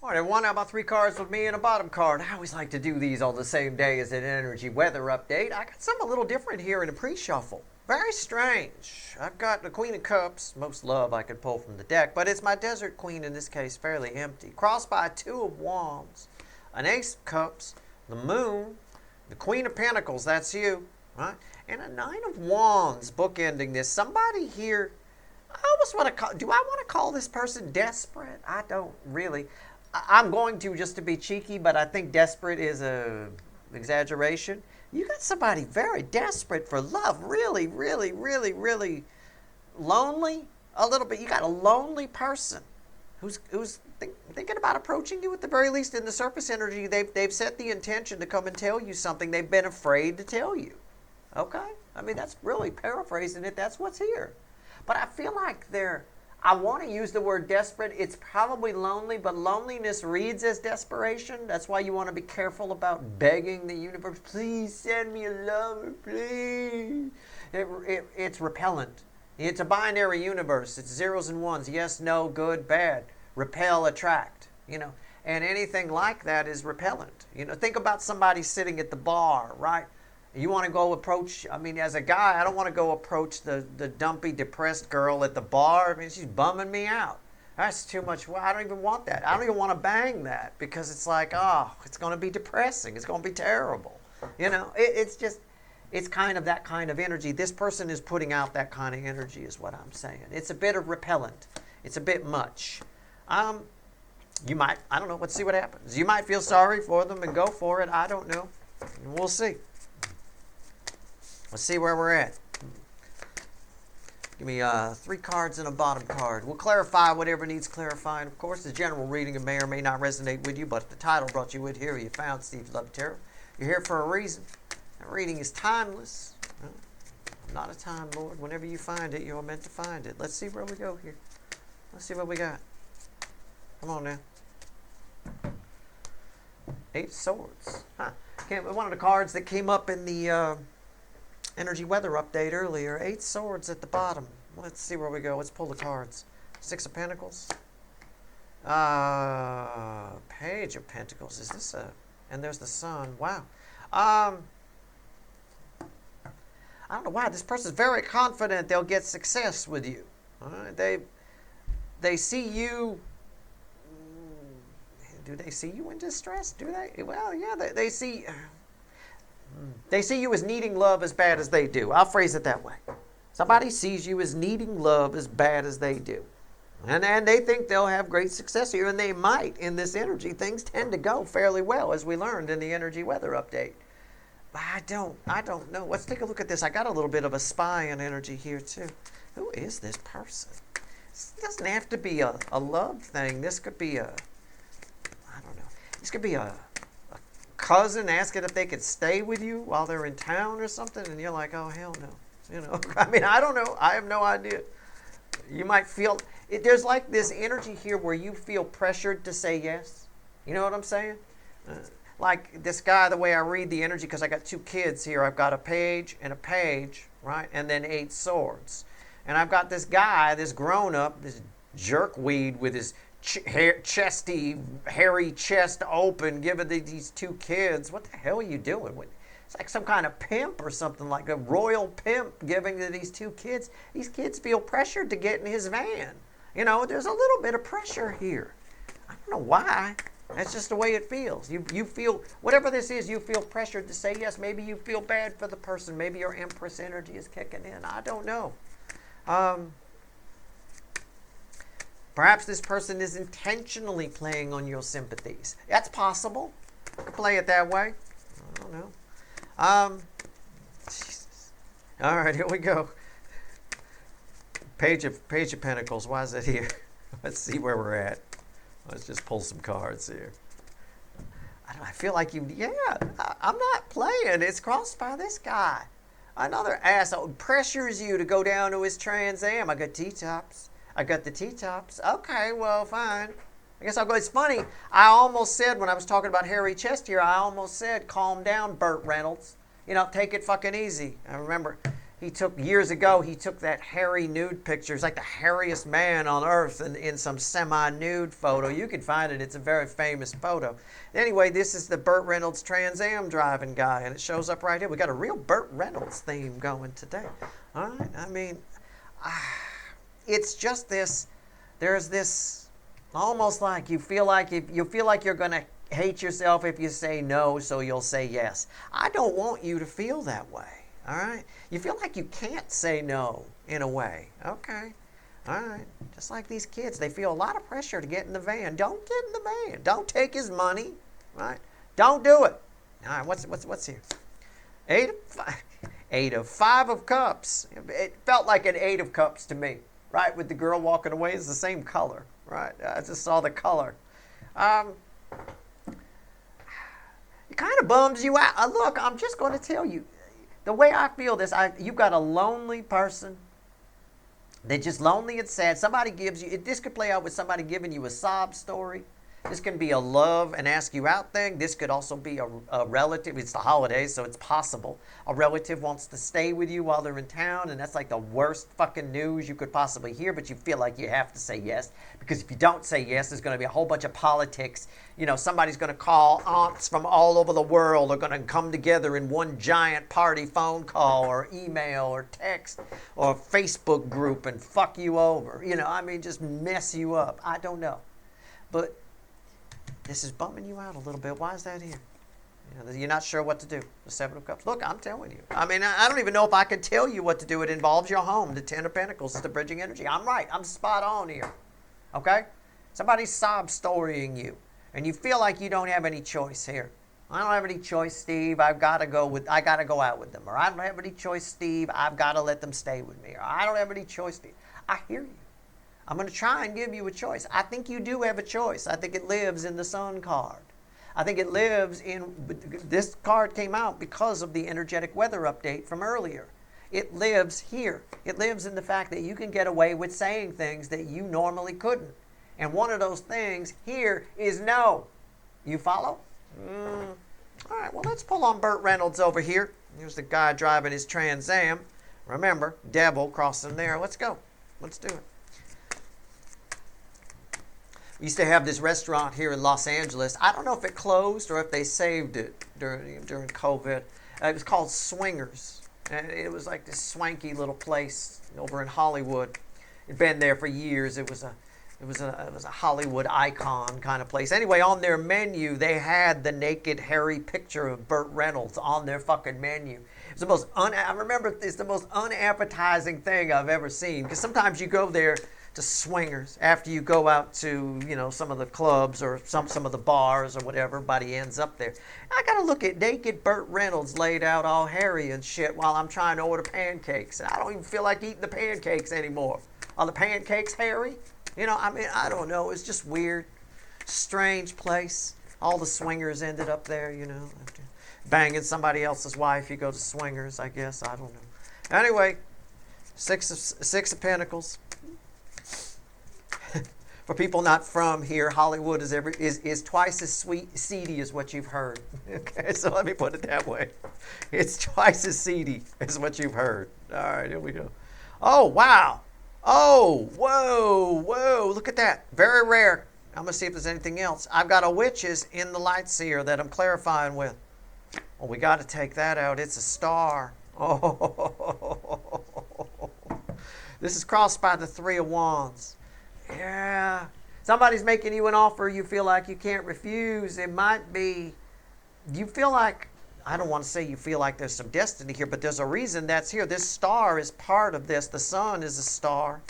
All right, everyone, how about 3 cards with me and a bottom card? I always like to do these on the same day as an energy weather update. I got something a little different here in a pre-shuffle. Very strange. I've got the Queen of Cups, most love I could pull from the deck, but it's my Desert Queen in this case, fairly empty. Crossed by a 2 of Wands, an Ace of Cups, the Moon, the Queen of Pentacles, that's you, right? And a 9 of Wands bookending this. Somebody here, I almost want to call, do I want to call this person desperate? I don't really. I'm going to just to be cheeky, but I think desperate is a exaggeration. You got somebody very desperate for love, really, really, really, really lonely a little bit. You got a lonely person who's thinking about approaching you at the very least. In the surface energy, they've set the intention to come and tell you something they've been afraid to tell you. Okay? I mean, that's really paraphrasing it. That's what's here. But I feel like I want to use the word desperate. It's probably lonely, but loneliness reads as desperation. That's why you want to be careful about begging the universe, please send me a lover, please. It's repellent. It's a binary universe. It's zeros and ones. Yes, no, good, bad. Repel, attract, And anything like that is repellent. Think about somebody sitting at the bar, right? You want to go approach, as a guy, I don't want to go approach the dumpy, depressed girl at the bar. She's bumming me out. That's too much. Well, I don't even want that. I don't even want to bang that because it's like, it's going to be depressing. It's going to be terrible. It's kind of that kind of energy. This person is putting out that kind of energy is what I'm saying. It's a bit of repellent. It's a bit much. You might, I don't know, let's see what happens. You might feel sorry for them and go for it. I don't know. We'll see. Let's see where we're at. Give me 3 cards and a bottom card. We'll clarify whatever needs clarifying. Of course, the general reading may or may not resonate with you, but if the title brought you with here, you found Steve's Love Tarot. You're here for a reason. That reading is timeless. I'm not a Time Lord. Whenever you find it, you're meant to find it. Let's see where we go here. Let's see what we got. Come on now. 8 of Swords. One of the cards that came up in the energy weather update earlier. 8 swords at the bottom. Let's see where we go. Let's pull the cards. 6 of Pentacles. Page of Pentacles. Is this and there's the Sun. Wow. I don't know why. This person's very confident they'll get success with you. They see you. Do they see you in distress? Do they? Well, yeah, they see. They see you as needing love as bad as they do. I'll phrase it that way. Somebody sees you as needing love as bad as they do. And they think they'll have great success here, and they might in this energy. Things tend to go fairly well, as we learned in the energy weather update. But I don't know. Let's take a look at this. I got a little bit of a spy in energy here, too. Who is this person? This doesn't have to be a love thing. This could be this could be a cousin asking if they could stay with you while they're in town or something, and you're like, oh, hell no. I don't know. I have no idea. You might feel, there's like this energy here where you feel pressured to say yes. You know what I'm saying? Like this guy, the way I read the energy, because I got 2 kids here. I've got a page and a page, right? And then 8 swords. And I've got this guy, this grown-up, this jerkweed with his chesty, hairy chest open, giving these 2 kids. What the hell are you doing? It's like some kind of pimp or something, like a royal pimp giving to these 2 kids. These kids feel pressured to get in his van. There's a little bit of pressure here. I don't know why. That's just the way it feels. You feel, whatever this is, you feel pressured to say yes. Maybe you feel bad for the person. Maybe your Empress energy is kicking in. I don't know. Perhaps this person is intentionally playing on your sympathies. That's possible. I could play it that way. I don't know. Jesus. All right, here we go. Page of Pentacles. Why is it here? Let's see where we're at. Let's just pull some cards here. I feel like I'm not playing. It's crossed by this guy. Another asshole pressures you to go down to his Trans Am. I got T-tops. I got the T-tops. Okay, well, fine. I guess I'll go. It's funny. I almost said, when I was talking about hairy chest here, I almost said, calm down, Burt Reynolds. Take it fucking easy. I remember He took, years ago, he took that hairy nude picture. He's like the hairiest man on earth in some semi-nude photo. You can find it. It's a very famous photo. Anyway, this is the Burt Reynolds Trans Am driving guy, and it shows up right here. We got a real Burt Reynolds theme going today. All right? I mean, it's just this, there's this, almost like you feel like you're going to hate yourself if you say no, so you'll say yes. I don't want you to feel that way. All right? You feel like you can't say no in a way. Okay. All right. Just like these kids, they feel a lot of pressure to get in the van. Don't get in the van. Don't take his money. Right? Don't do it. All right. What's here? 8 of 5. 8 of 5 of cups. It felt like an 8 of cups to me. Right? With the girl walking away, it's the same color. Right? I just saw the color. It kind of bums you out. Look, I'm just going to tell you. The way I feel this, you've got a lonely person. They're just lonely and sad. Somebody gives you, this could play out with somebody giving you a sob story. This can be a love and ask you out thing. This could also be a relative. It's the holidays, so it's possible. A relative wants to stay with you while they're in town, and that's like the worst fucking news you could possibly hear, but you feel like you have to say yes. Because if you don't say yes, there's going to be a whole bunch of politics. You know, somebody's going to call aunts from all over the world are going to come together in one giant party phone call or email or text or Facebook group and fuck you over. You know, I mean, just mess you up. I don't know. But this is bumming you out a little bit. Why is that here? You know, you're not sure what to do. The 7 of Cups. Look, I'm telling you. I mean, I don't even know if I can tell you what to do. It involves your home. The 10 of Pentacles is the bridging energy. I'm right. I'm spot on here. Okay? Somebody's sob storying you. And you feel like you don't have any choice here. I don't have any choice, Steve. I got to go out with them. Or I don't have any choice, Steve. I've got to let them stay with me. Or I don't have any choice, Steve. I hear you. I'm going to try and give you a choice. I think you do have a choice. I think it lives in the Sun card. I think it lives in, this card came out because of the energetic weather update from earlier. It lives here. It lives in the fact that you can get away with saying things that you normally couldn't. And one of those things here is no. You follow? All right, well, let's pull on Burt Reynolds over here. Here's the guy driving his Trans Am. Remember, devil crossing there. Let's go. Let's do it. We used to have this restaurant here in Los Angeles. I don't know if it closed or if they saved it during COVID. It was called Swingers. And it was like this swanky little place over in Hollywood. It'd been there for years. It was a Hollywood icon kind of place. Anyway, on their menu, they had the naked, hairy picture of Burt Reynolds on their fucking menu. It was the most I remember it's the most unappetizing thing I've ever seen. Because sometimes you go there to Swingers after you go out to, you know, some of the clubs or some of the bars or whatever. Everybody ends up there. I got to look at naked Burt Reynolds laid out all hairy and shit while I'm trying to order pancakes. I don't even feel like eating the pancakes anymore. Are the pancakes hairy? You know, I mean, I don't know. It's just weird. Strange place. All the swingers ended up there, you know. After banging somebody else's wife, you go to Swingers, I guess. I don't know. Anyway, six of Pentacles. For people not from here, Hollywood is twice as seedy as what you've heard. Okay, so let me put it that way. It's twice as seedy as what you've heard. All right, here we go. Oh, wow. Oh, whoa, look at that. Very rare. I'm going to see if there's anything else. I've got a witches in the light seer that I'm clarifying with. Well, we got to take that out. It's a star. Oh, this is crossed by the 3 of Wands. Yeah. Somebody's making you an offer you feel like you can't refuse. It might be, you feel like, I don't want to say you feel like there's some destiny here, but there's a reason that's here. This star is part of this. The sun is a star.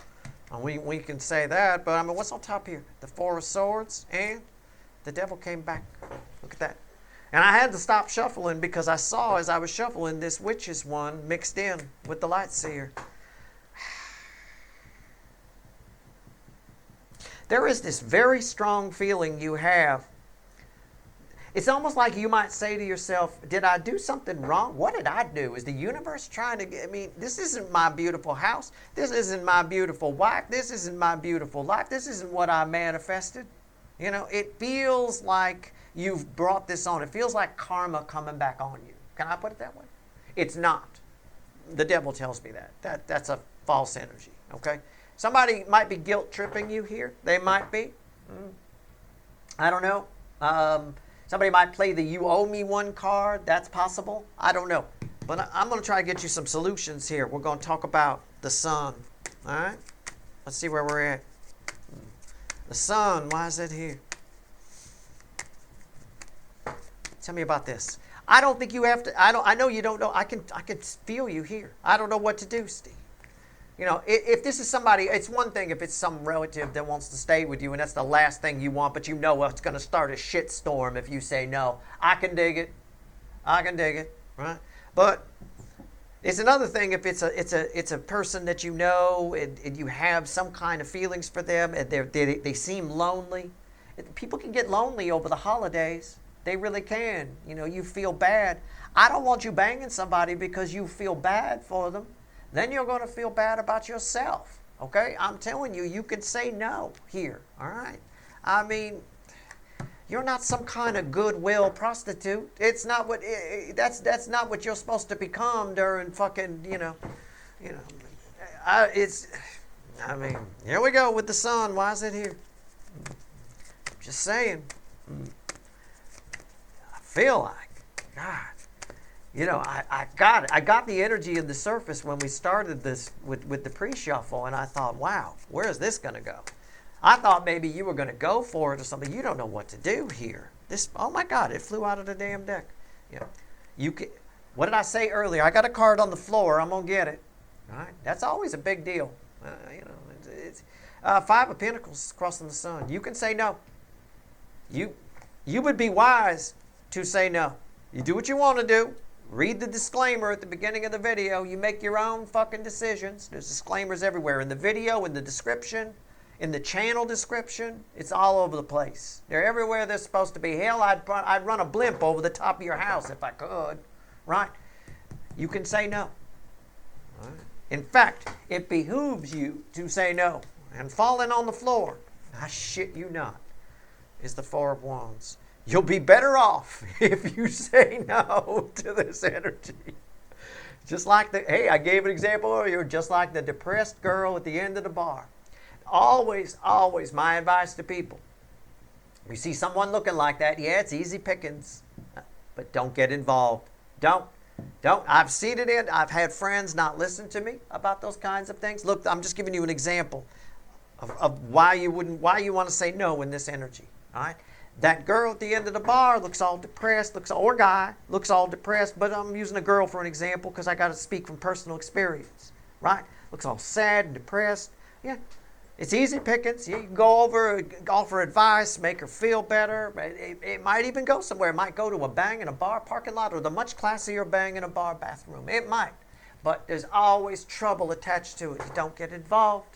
We can say that, but I mean, what's on top here? The 4 of Swords, and the devil came back. Look at that. And I had to stop shuffling because I saw as I was shuffling this witches one mixed in with the light seer. There is this very strong feeling you have. It's almost like you might say to yourself, did I do something wrong? What did I do? Is the universe trying to get me? This isn't my beautiful house. This isn't my beautiful wife. This isn't my beautiful life. This isn't what I manifested. You know, it feels like you've brought this on. It feels like karma coming back on you. Can I put it that way? It's not. The devil tells me that's a false energy, okay? Somebody might be guilt tripping you here. They might be. I don't know. Somebody might play the you owe me one card. That's possible. I don't know. But I'm going to try to get you some solutions here. We're going to talk about the sun. All right? Let's see where we're at. The sun, why is it here? Tell me about this. I don't think you have to. I know you don't know. I can feel you here. I don't know what to do, Steve. You know, if this is somebody, it's one thing if it's some relative that wants to stay with you and that's the last thing you want, but you know it's going to start a shitstorm if you say no. I can dig it. I can dig it, right? But it's another thing if it's a person that you know and you have some kind of feelings for them and they seem lonely. People can get lonely over the holidays. They really can. You know, you feel bad. I don't want you banging somebody because you feel bad for them. Then you're going to feel bad about yourself. Okay? I'm telling you, you can say no here. All right? I mean, you're not some kind of goodwill prostitute. It's not what that's not what you're supposed to become during fucking, you know. I mean, here we go with the sun. Why is it here? Just saying. I feel like, God, you know, I got it. I got the energy of the surface when we started this with the pre-shuffle, and I thought, wow, where is this going to go? I thought maybe you were going to go for it or something. You don't know what to do here. This, oh my God, it flew out of the damn deck. Yeah, you can. What did I say earlier? I got a card on the floor. I'm gonna get it. All right, that's always a big deal. You know, it's Five of Pentacles crossing the sun. You can say no. You would be wise to say no. You do what you want to do. Read the disclaimer at the beginning of the video. You make your own fucking decisions. There's disclaimers everywhere. In the video, in the description, in the channel description. It's all over the place. They're everywhere they're supposed to be. Hell, I'd run a blimp over the top of your house if I could. Right? You can say no. Right? In fact, it behooves you to say no. And falling on the floor, I shit you not, is the Four of Wands. You'll be better off if you say no to this energy. Just like hey, I gave an example earlier, just like the depressed girl at the end of the bar. Always, always my advice to people. You see someone looking like that, yeah, it's easy pickings, but don't get involved. Don't. I've seen it I've had friends not listen to me about those kinds of things. Look, I'm just giving you an example of why you want to say no in this energy. All right? That girl at the end of the bar looks all depressed, or guy looks all depressed, but I'm using a girl for an example because I got to speak from personal experience, right? Looks all sad and depressed. Yeah, it's easy pickings. You can go over, offer advice, make her feel better. It might even go somewhere. It might go to a bang in a bar parking lot or the much classier bang in a bar bathroom. It might, but there's always trouble attached to it. You don't get involved.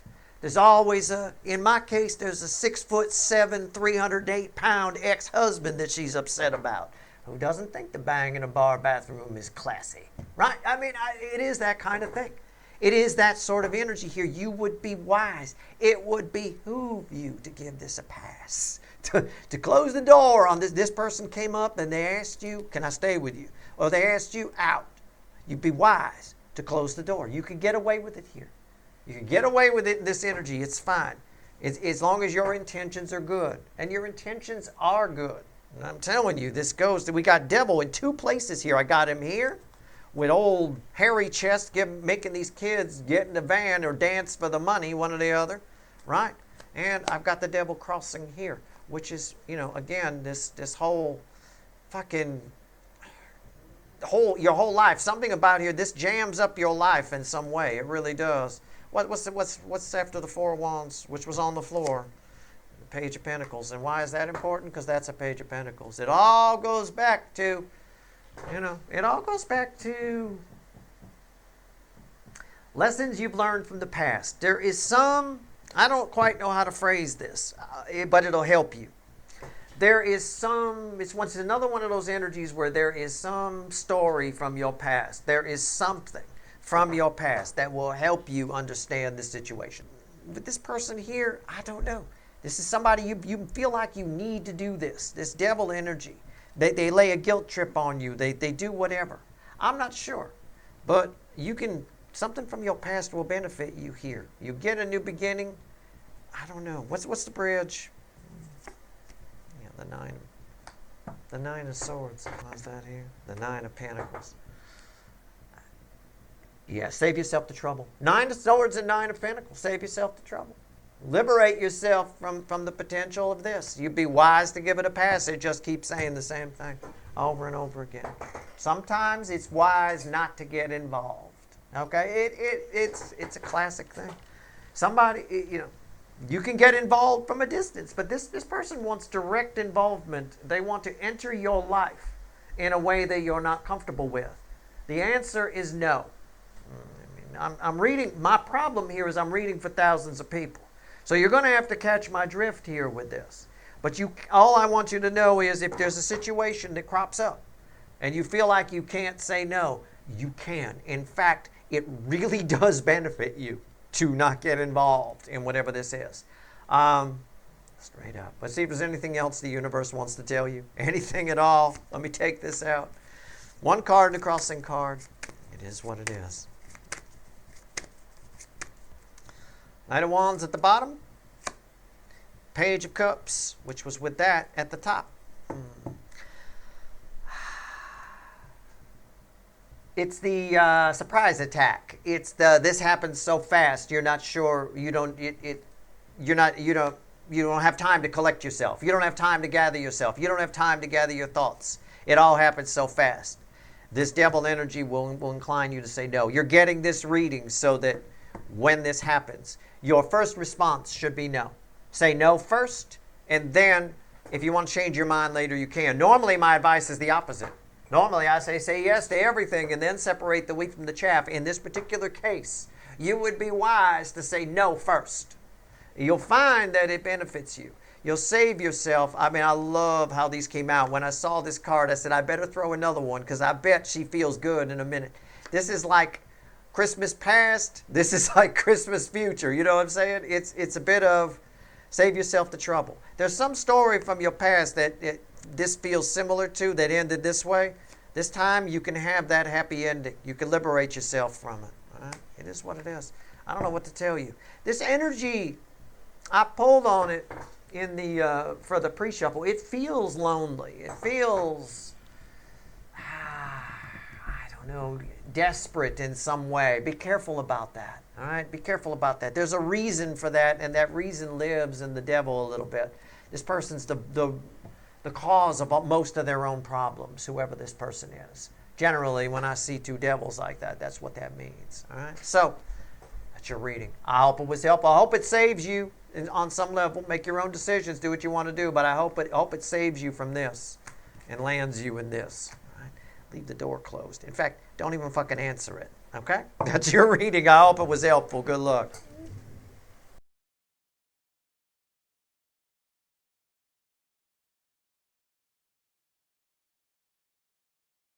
There's always in my case, there's a 6'7", 308-pound ex-husband that she's upset about, who doesn't think the bang in a bar bathroom is classy, right? I mean, it is that kind of thing. It is that sort of energy here. You would be wise. It would behoove you to give this a pass, to close the door on this. This person came up and they asked you, can I stay with you? Or they asked you out. You'd be wise to close the door. You could get away with it here. You can get away with it in this energy. It's fine. As long as your intentions are good. And your intentions are good. And I'm telling you, we got devil in two places here. I got him here with old hairy chest making these kids get in the van or dance for the money, one or the other. Right? And I've got the devil crossing here, which is, again, this whole fucking your whole life. Something about here, this jams up your life in some way. It really does. What's after the Four of Wands, which was on the floor? The Page of Pentacles. And why is that important? Because that's a Page of Pentacles. It all goes back to, lessons you've learned from the past. There is some, I don't quite know how to phrase this, but it'll help you. There is it's another one of those energies where there is some story from your past. There is something from your past that will help you understand the situation. With this person here, I don't know. This is somebody you feel like you need to do this devil energy. They lay a guilt trip on you. They do whatever. I'm not sure. But something from your past will benefit you here. You get a new beginning. I don't know. What's the bridge? Yeah, the nine of swords. How's that here? The 9 of pentacles. Yeah, save yourself the trouble. 9 of swords and 9 of pentacles. Save yourself the trouble. Liberate yourself from the potential of this. You'd be wise to give it a pass. It just keeps saying the same thing over and over again. Sometimes it's wise not to get involved. Okay, it's a classic thing. Somebody, you can get involved from a distance, but this person wants direct involvement. They want to enter your life in a way that you're not comfortable with. The answer is no. I'm reading. My problem here is I'm reading for thousands of people. So you're going to have to catch my drift here with this. But all I want you to know is if there's a situation that crops up and you feel like you can't say no, you can. In fact, it really does benefit you to not get involved in whatever this is. Straight up. Let's see if there's anything else the universe wants to tell you. Anything at all. Let me take this out. One card and a crossing card. It is what it is. Knight of Wands at the bottom. Page of Cups, which was with that at the top. It's the surprise attack. It's this happens so fast. You're not sure. You don't have time to collect yourself. You don't have time to gather yourself. You don't have time to gather your thoughts. It all happens so fast. This devil energy will incline you to say no. You're getting this reading so that when this happens, your first response should be no. Say no first, and then if you want to change your mind later, you can. Normally, my advice is the opposite. Normally, I say yes to everything and then separate the wheat from the chaff. In this particular case, you would be wise to say no first. You'll find that it benefits you. You'll save yourself. I mean, I love how these came out. When I saw this card, I said, I better throw another one because I bet she feels good in a minute. This is like Christmas past. This is like Christmas future. You know what I'm saying? It's a bit of save yourself the trouble. There's some story from your past that this feels similar to that ended this way. This time you can have that happy ending. You can liberate yourself from it. All right? It is what it is. I don't know what to tell you. This energy, I pulled on it in the for the pre-shuffle. It feels lonely. It feels, I don't know, desperate in some way. Be careful about that. All right? Be careful about that. There's a reason for that, and that reason lives in the devil a little bit. This person's the cause of most of their own problems, whoever this person is. Generally, when I see two devils like that, that's what that means. All right? So, that's your reading. I hope it was helpful. I hope it saves you on some level. Make your own decisions. Do what you want to do. But I hope it saves you from this and lands you in this. All right? Leave the door closed. In fact, don't even fucking answer it. Okay? That's your reading. I hope it was helpful. Good luck.